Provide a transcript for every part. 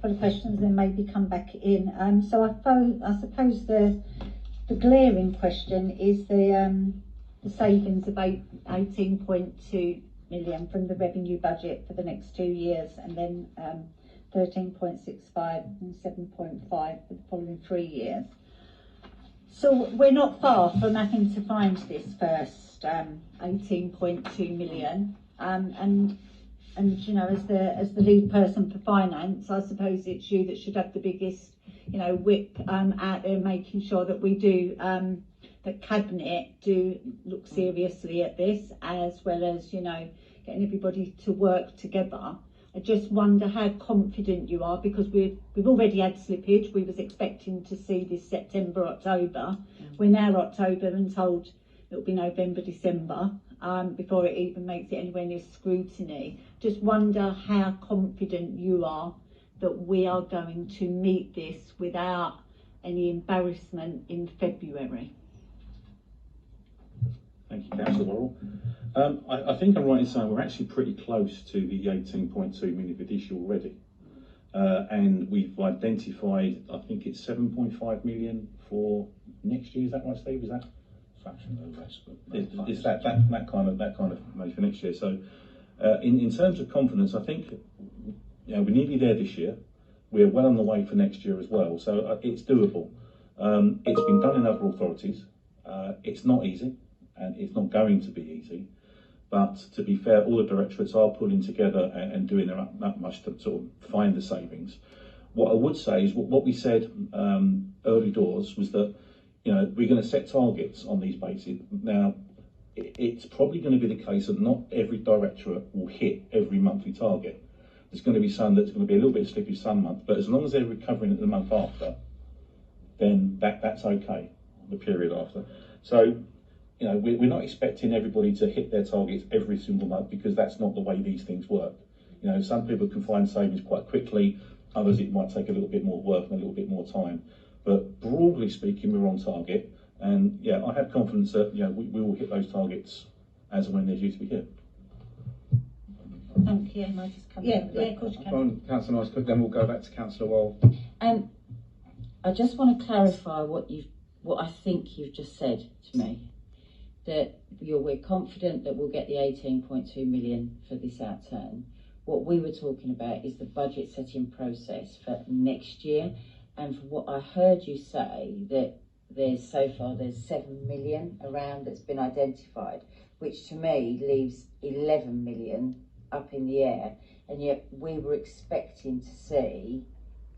couple of questions and maybe come back in. So I suppose the glaring question is the savings of 18.2 million from the revenue budget for the next 2 years, and then 13.65 and 7.5 for the following 3 years. So we're not far from having to find this first 18.2 million, and you know, as the lead person for finance, I suppose it's you that should have the biggest, you know, whip out there, making sure that we do that Cabinet do look seriously at this, as well as, you know, getting everybody to work together. I just wonder how confident you are, because we've already had slippage. We was expecting to see this September, October. We're now October and told it'll be November, December before it even makes it anywhere near scrutiny. Just wonder how confident you are that we are going to meet this without any embarrassment in February. Thank you, Councillor Worrell. I think I'm right in saying we're actually pretty close to the 18.2 million for this year already. And we've identified, I think it's 7.5 million for next year. Is that right, Steve? Is that fraction of the rest? Is that kind of money for next year? So, in terms of confidence, I think, you know, we're nearly there this year. We're well on the way for next year as well. So it's doable. It's been done in other authorities. It's not easy, and it's not going to be easy. But to be fair, all the directorates are pulling together and doing their utmost to sort of find the savings. What I would say is what we said early doors was that, you know, we're going to set targets on these bases. Now, it's probably going to be the case that not every directorate will hit every monthly target. There's going to be some that's going to be a little bit slippy some month, but as long as they're recovering at the month after, then that's okay, the period after. So, you know, we're not expecting everybody to hit their targets every single month, because that's not the way these things work. You know, some people can find savings quite quickly, others it might take a little bit more work and a little bit more time. But broadly speaking, we're on target, and yeah, I have confidence that, you know, we will hit those targets as and when they're due to be hit. Thank you. Of course you can. Councillor Nice, then we'll go back to Councillor Wall. I just want to clarify what I think you've just said to me. That we're confident that we'll get the 18.2 million for this outturn. What we were talking about is the budget setting process for next year. And from what I heard you say, that there's 7 million around that's been identified, which to me leaves 11 million up in the air. And yet we were expecting to see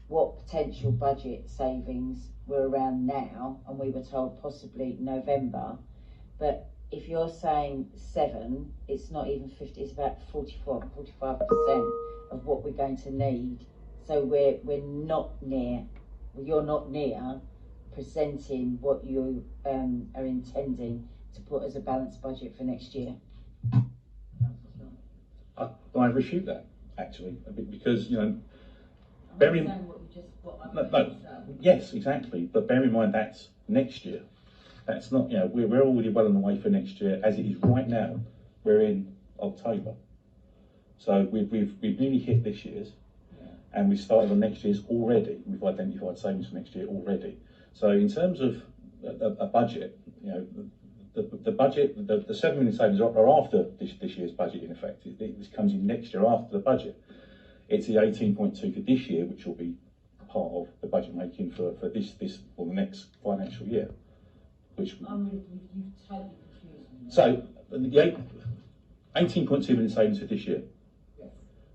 what potential budget savings were around now, and we were told possibly November. But if you're saying 7, it's not even 50, it's about 45% of what we're going to need. So we're not near, you're not near presenting what you are intending to put as a balanced budget for next year. I refute that, actually, because, you know, yes, exactly, but bear in mind that's next year. That's not, you know, we're already well on the way for next year. As it is right now, we're in October. So we've nearly hit this year's, and we've started on next year's already. We've identified savings for next year already. So in terms of a budget, you know, the budget, the 7 million savings are after this year's budget, in effect. This comes in next year after the budget. It's the 18.2 for this year, which will be part of the budget making for this or the next financial year. Which you've totally confused me. So the 18.2 million savings for this year. Yes.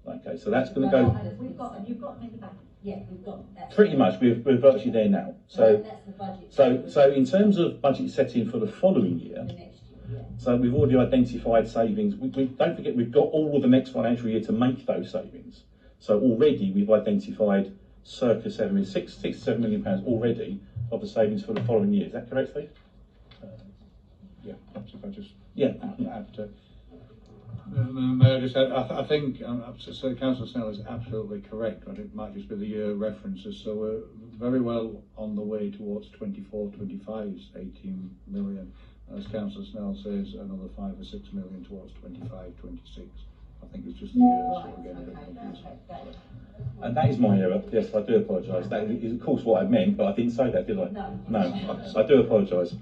Okay, so that's going to go. You've got them in the back. Yeah, we've got that. Pretty much, we're virtually there now. So that's the budget. So in terms of budget setting for the following year. The next year. Yeah. So we've already identified savings. We don't forget we've got all of the next financial year to make those savings. So already we've identified circa 7 to 7 million pounds already of the savings for the following year. Is that correct, Steve? Yeah, perhaps if I just add to. May I just add, I think so Councillor Snell is absolutely correct, but it might just be the year references. So we're very well on the way towards 24-25's 18 million. As Councillor Snell says, another 5 or 6 million towards 25-26. I think it's just the years that we're getting a bit confused. And that is my error. Yes, I do apologise. That is, of course, what I meant, but I didn't say that, did I? No. No, I do apologise.